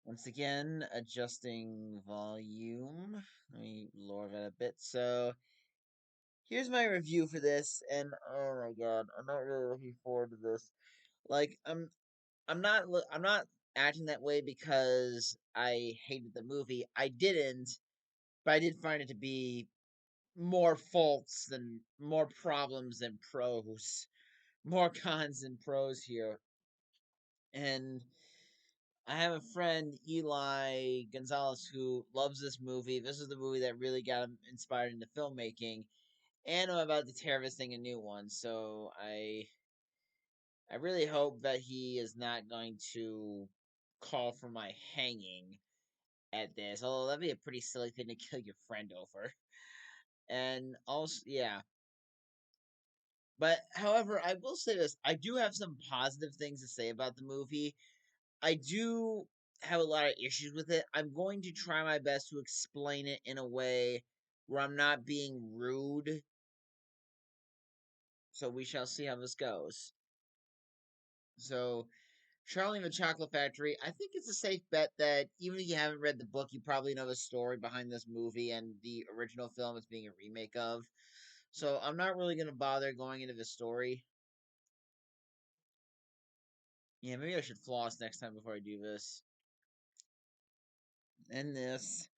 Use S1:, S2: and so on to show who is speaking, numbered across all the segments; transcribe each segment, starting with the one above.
S1: Once again, adjusting volume. Let me lower that a bit. So, here's my review for this, and oh my god, I'm not really looking forward to this. Like, I'm not acting that way because I hated the movie. I didn't, but I did find it to be more problems than pros, more cons than pros here. And I have a friend, Eli Gonzalez, who loves this movie. This is the movie that really got him inspired into filmmaking. And I'm about to tear this thing a new one, so I really hope that he is not going to call for my hanging at this. Although that'd be a pretty silly thing to kill your friend over. And also, yeah. But however, I will say this: I do have some positive things to say about the movie. I do have a lot of issues with it. I'm going to try my best to explain it in a way where I'm not being rude. So we shall see how this goes. So, Charlie and the Chocolate Factory, I think it's a safe bet that even if you haven't read the book, you probably know the story behind this movie and the original film it's being a remake of. So, I'm not really going to bother going into the story. Yeah, maybe I should floss next time before I do this. And this.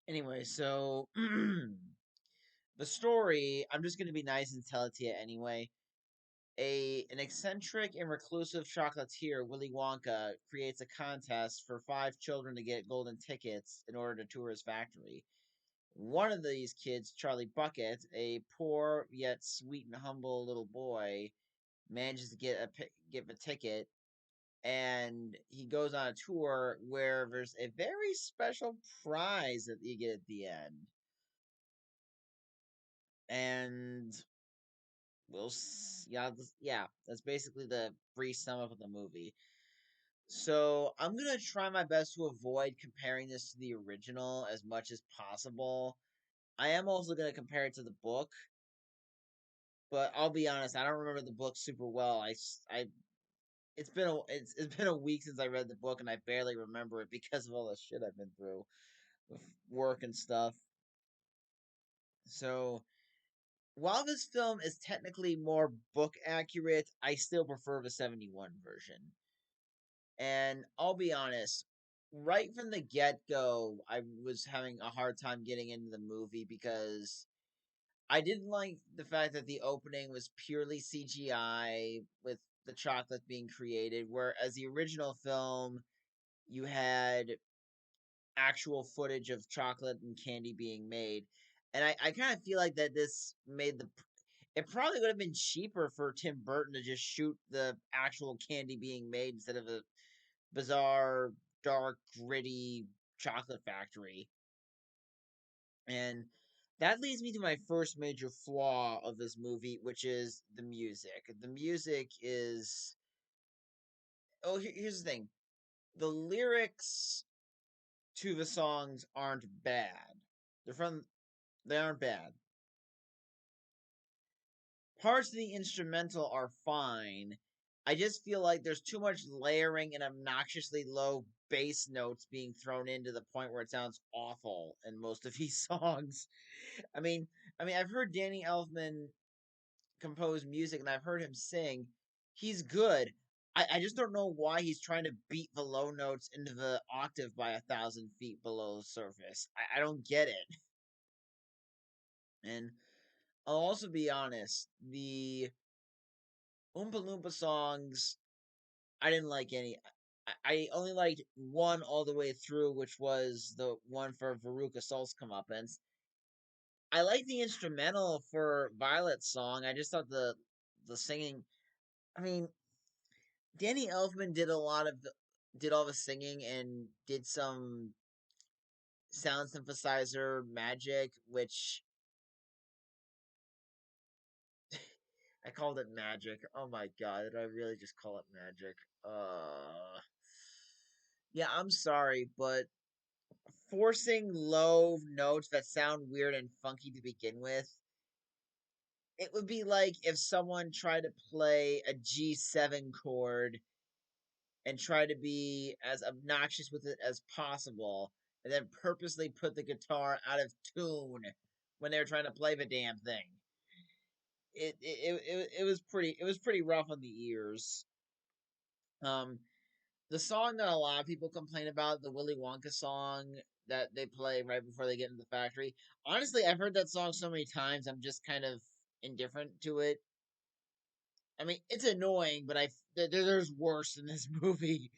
S1: Anyway, so the story, I'm just gonna be nice and tell it to you anyway. An eccentric and reclusive chocolatier, Willy Wonka, creates a contest for 5 children to get golden tickets in order to tour his factory. One of these kids, Charlie Bucket, a poor yet sweet and humble little boy, manages to get a ticket, and he goes on a tour where there's a very special prize that you get at the end. And yeah, that's basically the brief sum up of the movie. So I'm gonna try my best to avoid comparing this to the original as much as possible. I am also gonna compare it to the book, but I'll be honest, I don't remember the book super well. It's been a week since I read the book, and I barely remember it because of all the shit I've been through with work and stuff. So while this film is technically more book accurate, I still prefer the 71 version. And I'll be honest, right from the get go, I was having a hard time getting into the movie because I didn't like the fact that the opening was purely CGI with the chocolate being created, whereas the original film, you had actual footage of chocolate and candy being made. And I kind of feel like that this made the. It probably would have been cheaper for Tim Burton to just shoot the actual candy being made instead of a bizarre, dark, gritty chocolate factory. And that leads me to my first major flaw of this movie, which is the music. The music is. Oh, here's the thing: the lyrics to the songs aren't bad. They're from. They aren't bad. Parts of the instrumental are fine. I just feel like there's too much layering and obnoxiously low bass notes being thrown in to the point where it sounds awful in most of these songs. I mean, I've heard Danny Elfman compose music and I've heard him sing. He's good. I just don't know why he's trying to beat the low notes into the octave by 1,000 feet below the surface. I don't get it. And I'll also be honest, the Oompa Loompa songs, I didn't like any. I only liked one all the way through, which was the one for Veruca Salt's comeuppance. I like the instrumental for Violet's song. I just thought the singing. I mean, Danny Elfman did all the singing and did some sound synthesizer magic, which I called it magic. Oh my god, did I really just call it magic? Yeah, I'm sorry, but forcing low notes that sound weird and funky to begin with, it would be like if someone tried to play a G7 chord and try to be as obnoxious with it as possible, and then purposely put the guitar out of tune when they were trying to play the damn thing. It was pretty rough on the ears. Um, the song that a lot of people complain about, the Willy Wonka song that they play right before they get into the factory. Honestly, I've heard that song so many times, I'm just kind of indifferent to it. I mean, it's annoying, but there's worse in this movie.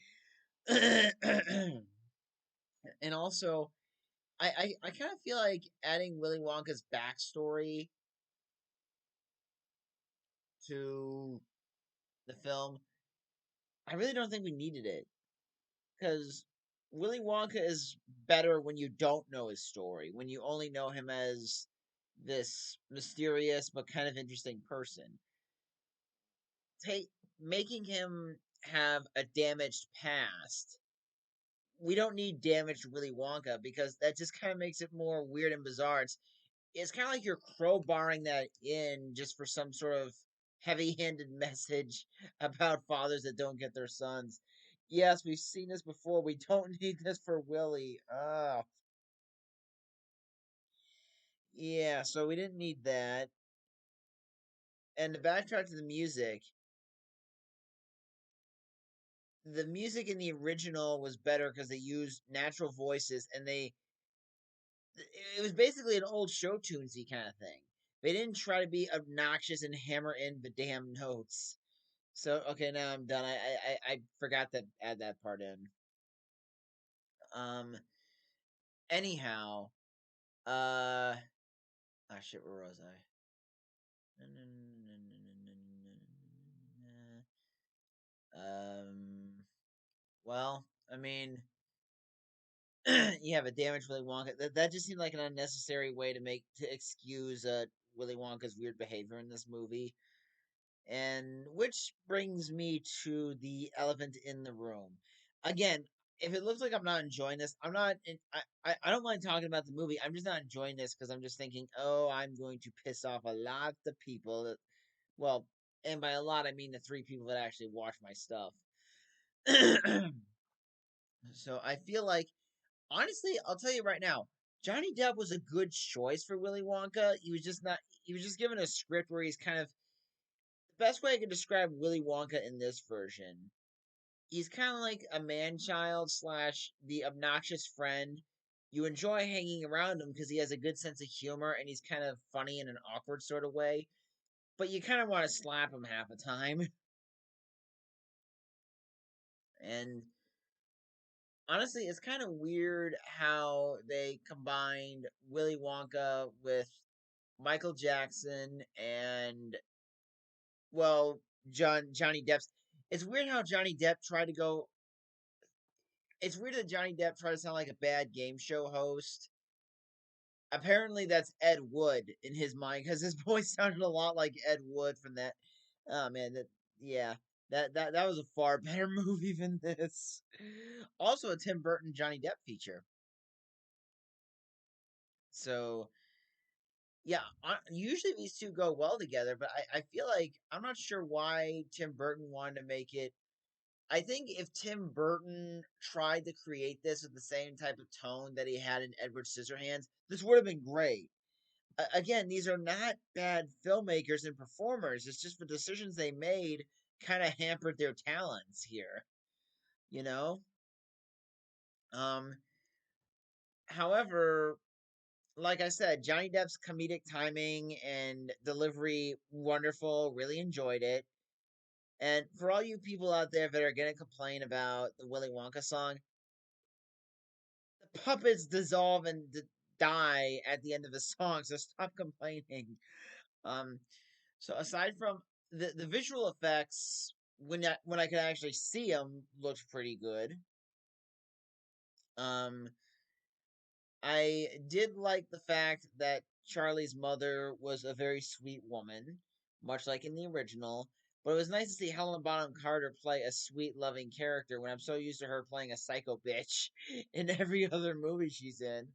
S1: And also, I kind of feel like adding Willy Wonka's backstory to the film, I really don't think we needed it. Because Willy Wonka is better when you don't know his story, when you only know him as this mysterious but kind of interesting person. Take Making him have a damaged past. We don't need damaged Willy Wonka because that just kind of makes it more weird and bizarre. It's kind of like you're crowbarring that in just for some sort of heavy-handed message about fathers that don't get their sons. Yes, we've seen this before. We don't need this for Willie. Yeah, so we didn't need that. And to backtrack to the music in the original was better because they used natural voices, and it was basically an old show tunesy kind of thing. They didn't try to be obnoxious and hammer in the damn notes. So okay, now I'm done. I forgot to add that part in. Um. Anyhow, uh. Ah, shit. Where was I? Um. Well, I mean, you have a damaged Willy Wonka. That just seemed like an unnecessary way to excuse Willy Wonka's weird behavior in this movie. And which brings me to the elephant in the room. Again, if it looks like I'm not enjoying this, I'm not. I don't mind talking about the movie. I'm just not enjoying this because I'm just thinking, oh, I'm going to piss off a lot of people. Well, and by a lot, I mean the three people that actually watch my stuff. So I feel like, honestly, I'll tell you right now, Johnny Depp was a good choice for Willy Wonka. He was just not. He was just given a script where he's kind of the best way I could describe Willy Wonka in this version. He's kind of like a man child slash the obnoxious friend. You enjoy hanging around him because he has a good sense of humor and he's kind of funny in an awkward sort of way. But you kind of want to slap him half the time. And honestly, it's kind of weird how they combined Willy Wonka with Michael Jackson and, well, Johnny Depp's. It's weird how Johnny Depp tried to go. It's weird that Johnny Depp tried to sound like a bad game show host. Apparently, that's Ed Wood in his mind because his voice sounded a lot like Ed Wood from that. Oh man, that yeah, that was a far better movie than this. Also, a Tim Burton Johnny Depp feature. So yeah, usually these two go well together, but I feel like I'm not sure why Tim Burton wanted to make it. I think if Tim Burton tried to create this with the same type of tone that he had in Edward Scissorhands, this would have been great. Again, these are not bad filmmakers and performers. It's just the decisions they made kind of hampered their talents here, you know? Um, However, like I said, Johnny Depp's comedic timing and delivery wonderful. Really enjoyed it. And for all you people out there that are gonna complain about the Willy Wonka song, the puppets dissolve and die at the end of the song, so stop complaining. Um, so aside from the visual effects, when I could actually see them, looked pretty good. Um, I did like the fact that Charlie's mother was a very sweet woman, much like in the original. But it was nice to see Helen Bonham Carter play a sweet, loving character when I'm so used to her playing a psycho bitch in every other movie she's in.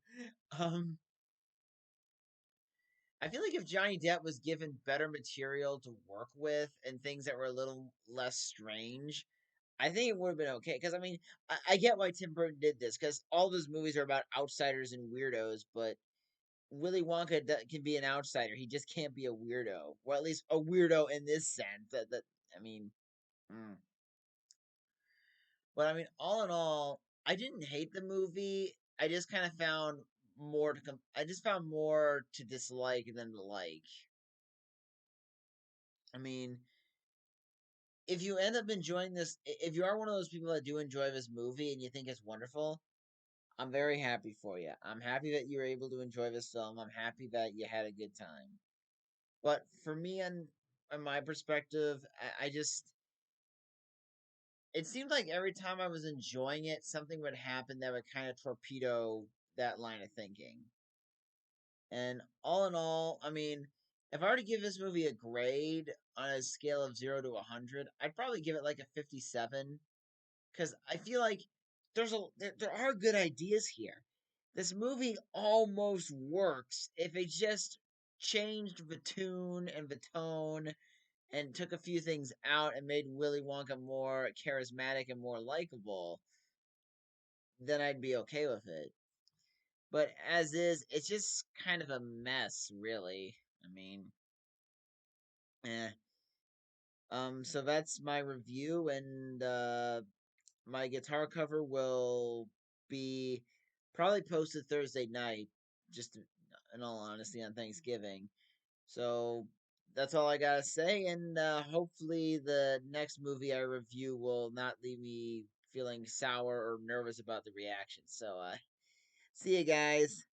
S1: Um, I feel like if Johnny Depp was given better material to work with and things that were a little less strange, I think it would have been okay because I mean I get why Tim Burton did this because all of his movies are about outsiders and weirdos, but Willy Wonka can be an outsider. He just can't be a weirdo, or at least a weirdo in this sense. That I mean, mm. But I mean, all in all, I didn't hate the movie. I just kind of found I just found more to dislike than to like. I mean, if you end up enjoying this, if you are one of those people that do enjoy this movie and you think it's wonderful, I'm very happy for you. I'm happy that you were able to enjoy this film. I'm happy that you had a good time. But for me, and on my perspective, I just it seemed like every time I was enjoying it, something would happen that would kind of torpedo that line of thinking. And all in all, I mean, if I were to give this movie a grade on a scale of 0 to 100, I'd probably give it like a 57 because I feel like there are good ideas here. This movie almost works if it just changed the tune and the tone and took a few things out and made Willy Wonka more charismatic and more likable, then I'd be okay with it. But as is, it's just kind of a mess, really. I mean, eh. So that's my review, and my guitar cover will be probably posted Thursday night, just in all honesty, on Thanksgiving. So that's all I gotta say, and hopefully the next movie I review will not leave me feeling sour or nervous about the reaction. So see you guys.